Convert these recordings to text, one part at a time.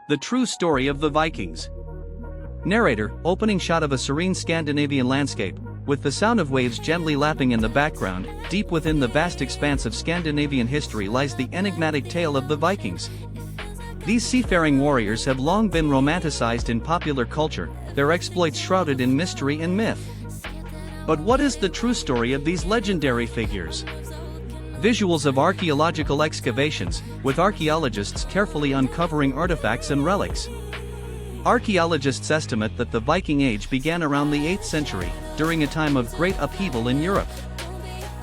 The true story of the Vikings. Narrator, opening shot of a serene Scandinavian landscape, with the sound of waves gently lapping in the background. Deep within the vast expanse of Scandinavian history lies the enigmatic tale of the Vikings. These seafaring warriors have long been romanticized in popular culture, their exploits shrouded in mystery and myth. But what is the true story of these legendary figures? Visuals of archaeological excavations, with archaeologists carefully uncovering artifacts and relics. Archaeologists estimate that the Viking Age began around the 8th century, during a time of great upheaval in Europe.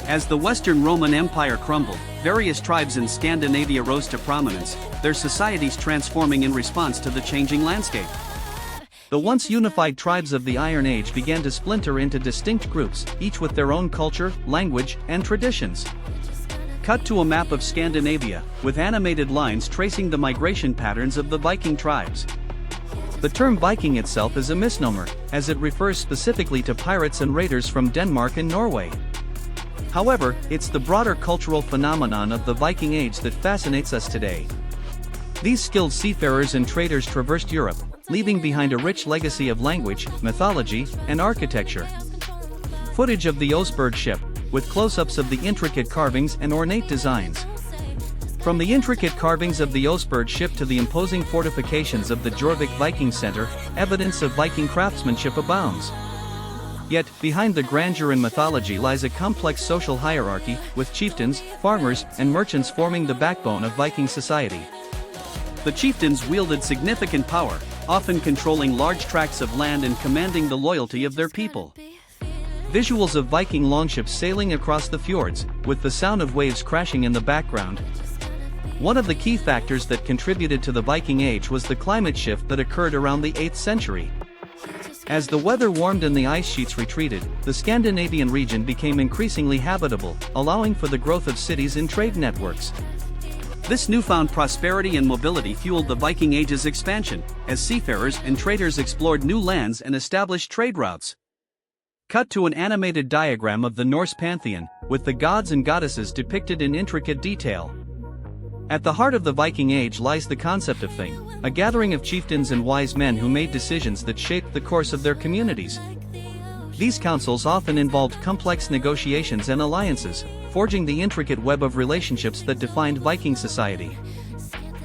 As the Western Roman Empire crumbled, various tribes in Scandinavia rose to prominence, their societies transforming in response to the changing landscape. The once unified tribes of the Iron Age began to splinter into distinct groups, each with their own culture, language, and traditions. Cut to a map of Scandinavia, with animated lines tracing the migration patterns of the Viking tribes. The term Viking itself is a misnomer, as it refers specifically to pirates and raiders from Denmark and Norway. However, it's the broader cultural phenomenon of the Viking Age that fascinates us today. These skilled seafarers and traders traversed Europe, leaving behind a rich legacy of language, mythology, and architecture. Footage of the Oseberg ship, with close-ups of the intricate carvings and ornate designs. From the intricate carvings of the Oseberg ship to the imposing fortifications of the Jorvik Viking Center, evidence of Viking craftsmanship abounds. Yet, behind the grandeur and mythology lies a complex social hierarchy, with chieftains, farmers, and merchants forming the backbone of Viking society. The chieftains wielded significant power, often controlling large tracts of land and commanding the loyalty of their people. Visuals of Viking longships sailing across the fjords, with the sound of waves crashing in the background. One of the key factors that contributed to the Viking Age was the climate shift that occurred around the 8th century. As the weather warmed and the ice sheets retreated, the Scandinavian region became increasingly habitable, allowing for the growth of cities and trade networks. This newfound prosperity and mobility fueled the Viking Age's expansion, as seafarers and traders explored new lands and established trade routes. Cut to an animated diagram of the Norse pantheon, with the gods and goddesses depicted in intricate detail. At the heart of the Viking Age lies the concept of thing, a gathering of chieftains and wise men who made decisions that shaped the course of their communities. These councils often involved complex negotiations and alliances, forging the intricate web of relationships that defined Viking society.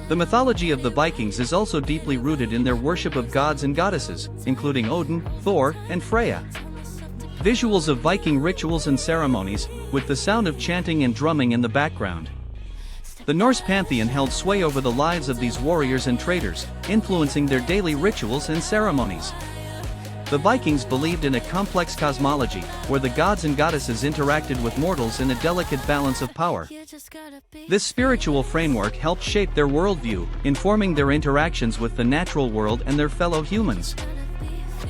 The mythology of the Vikings is also deeply rooted in their worship of gods and goddesses, including Odin, Thor, and Freya. Visuals of Viking rituals and ceremonies, with the sound of chanting and drumming in the background. The Norse pantheon held sway over the lives of these warriors and traders, influencing their daily rituals and ceremonies. The Vikings believed in a complex cosmology, where the gods and goddesses interacted with mortals in a delicate balance of power. This spiritual framework helped shape their worldview, informing their interactions with the natural world and their fellow humans.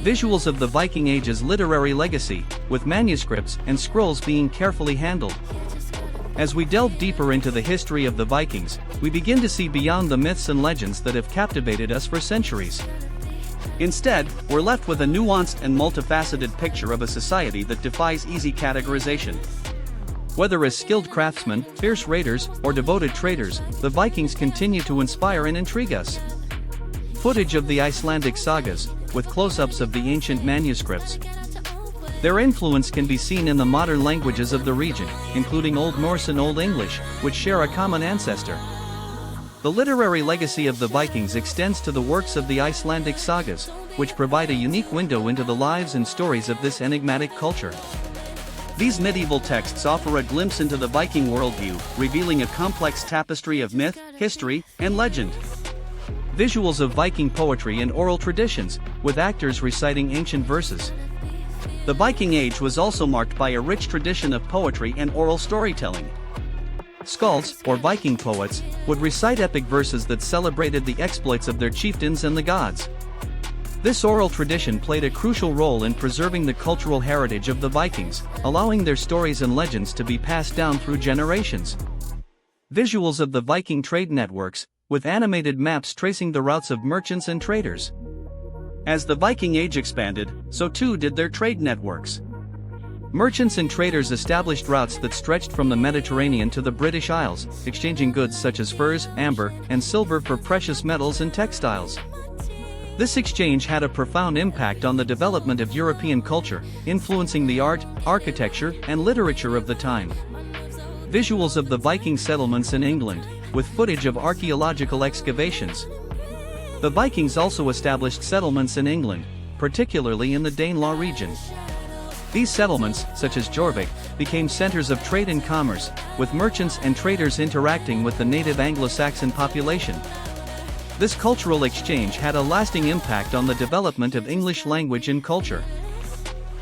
Visuals of the Viking Age's literary legacy, with manuscripts and scrolls being carefully handled. As we delve deeper into the history of the Vikings, we begin to see beyond the myths and legends that have captivated us for centuries. Instead, we're left with a nuanced and multifaceted picture of a society that defies easy categorization. Whether as skilled craftsmen, fierce raiders, or devoted traders, the Vikings continue to inspire and intrigue us. Footage of the Icelandic sagas, with close-ups of the ancient manuscripts. Their influence can be seen in the modern languages of the region, including Old Norse and Old English, which share a common ancestor. The literary legacy of the Vikings extends to the works of the Icelandic sagas, which provide a unique window into the lives and stories of this enigmatic culture. These medieval texts offer a glimpse into the Viking worldview, revealing a complex tapestry of myth, history, and legend. Visuals of Viking poetry and oral traditions, with actors reciting ancient verses. The Viking Age was also marked by a rich tradition of poetry and oral storytelling. Skalds, or Viking poets, would recite epic verses that celebrated the exploits of their chieftains and the gods. This oral tradition played a crucial role in preserving the cultural heritage of the Vikings, allowing their stories and legends to be passed down through generations. Visuals of the Viking trade networks, with animated maps tracing the routes of merchants and traders. As the Viking Age expanded, so too did their trade networks. Merchants and traders established routes that stretched from the Mediterranean to the British Isles, exchanging goods such as furs, amber, and silver for precious metals and textiles. This exchange had a profound impact on the development of European culture, influencing the art, architecture, and literature of the time. Visuals of the Viking settlements in England, with footage of archaeological excavations. The Vikings also established settlements in England, particularly in the Danelaw region. These settlements, such as Jorvik, became centers of trade and commerce, with merchants and traders interacting with the native Anglo-Saxon population. This cultural exchange had a lasting impact on the development of English language and culture.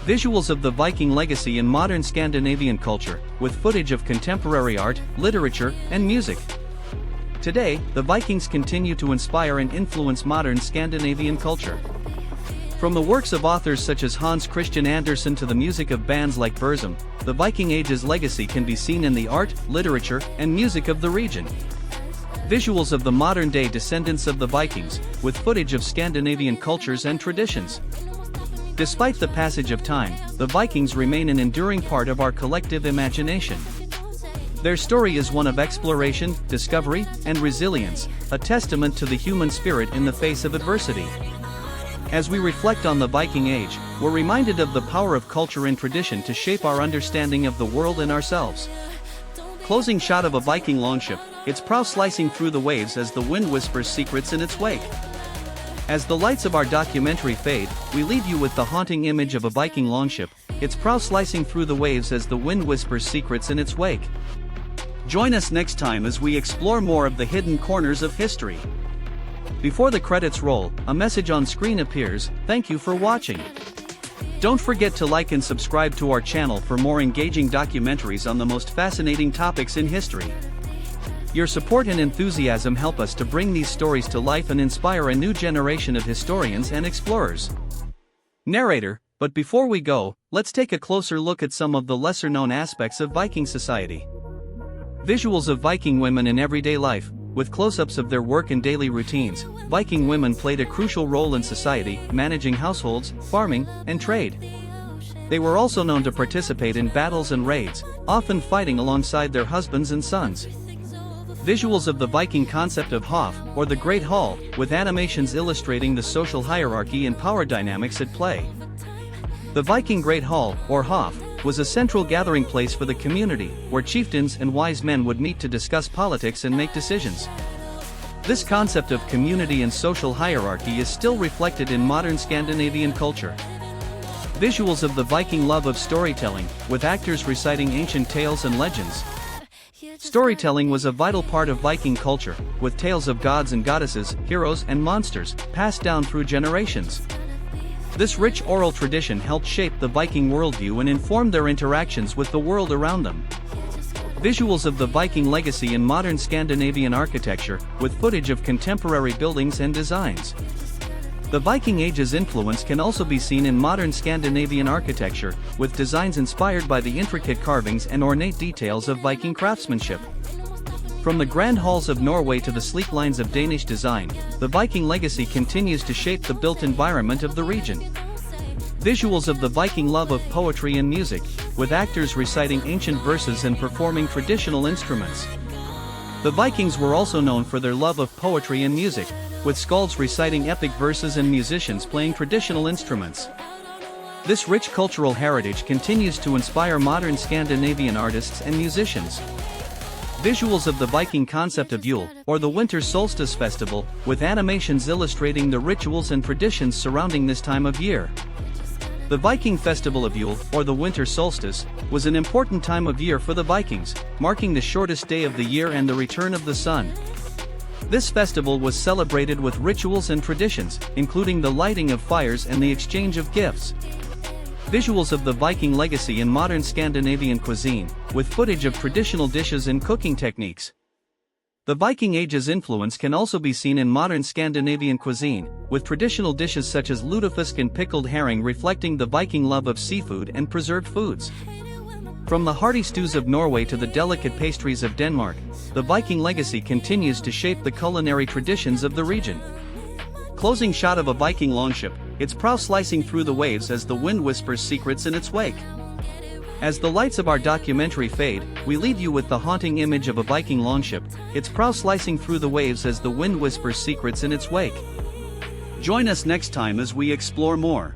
Visuals of the Viking legacy in modern Scandinavian culture, with footage of contemporary art, literature, and music. Today, the Vikings continue to inspire and influence modern Scandinavian culture. From the works of authors such as Hans Christian Andersen to the music of bands like Burzum, the Viking Age's legacy can be seen in the art, literature, and music of the region. Visuals of the modern-day descendants of the Vikings, with footage of Scandinavian cultures and traditions. Despite the passage of time, the Vikings remain an enduring part of our collective imagination. Their story is one of exploration, discovery, and resilience, a testament to the human spirit in the face of adversity. As we reflect on the Viking Age, we're reminded of the power of culture and tradition to shape our understanding of the world and ourselves. Closing shot of a Viking longship, its prow slicing through the waves as the wind whispers secrets in its wake. As the lights of our documentary fade, we leave you with the haunting image of a Viking longship, its prow slicing through the waves as the wind whispers secrets in its wake. Join us next time as we explore more of the hidden corners of history. Before the credits roll, a message on screen appears. Thank you for watching. Don't forget to like and subscribe to our channel for more engaging documentaries on the most fascinating topics in history. Your support and enthusiasm help us to bring these stories to life and inspire a new generation of historians and explorers. Narrator, but before we go, let's take a closer look at some of the lesser-known aspects of Viking society. Visuals of Viking women in everyday life. With close-ups of their work and daily routines, Viking women played a crucial role in society, managing households, farming, and trade. They were also known to participate in battles and raids, often fighting alongside their husbands and sons. Visuals of the Viking concept of Hof, or the Great Hall, with animations illustrating the social hierarchy and power dynamics at play. The Viking Great Hall, or Hof, was a central gathering place for the community, where chieftains and wise men would meet to discuss politics and make decisions. This concept of community and social hierarchy is still reflected in modern Scandinavian culture. Visuals of the Viking love of storytelling, with actors reciting ancient tales and legends. Storytelling was a vital part of Viking culture, with tales of gods and goddesses, heroes and monsters, passed down through generations. This rich oral tradition helped shape the Viking worldview and inform their interactions with the world around them. Visuals of the Viking legacy in modern Scandinavian architecture, with footage of contemporary buildings and designs. The Viking Age's influence can also be seen in modern Scandinavian architecture, with designs inspired by the intricate carvings and ornate details of Viking craftsmanship. From the grand halls of Norway to the sleek lines of Danish design, the Viking legacy continues to shape the built environment of the region. Visuals of the Viking love of poetry and music, with actors reciting ancient verses and performing traditional instruments. The Vikings were also known for their love of poetry and music, with skalds reciting epic verses and musicians playing traditional instruments. This rich cultural heritage continues to inspire modern Scandinavian artists and musicians. Visuals of the Viking concept of Yule, or the Winter Solstice Festival, with animations illustrating the rituals and traditions surrounding this time of year. The Viking festival of Yule, or the Winter Solstice, was an important time of year for the Vikings, marking the shortest day of the year and the return of the sun. This festival was celebrated with rituals and traditions, including the lighting of fires and the exchange of gifts. Visuals of the Viking legacy in modern Scandinavian cuisine, with footage of traditional dishes and cooking techniques. The Viking Age's influence can also be seen in modern Scandinavian cuisine, with traditional dishes such as lutefisk and pickled herring reflecting the Viking love of seafood and preserved foods. From the hearty stews of Norway to the delicate pastries of Denmark, the Viking legacy continues to shape the culinary traditions of the region. Closing shot of a Viking longship, its prow slicing through the waves as the wind whispers secrets in its wake. As the lights of our documentary fade, we leave you with the haunting image of a Viking longship, its prow slicing through the waves as the wind whispers secrets in its wake. Join us next time as we explore more.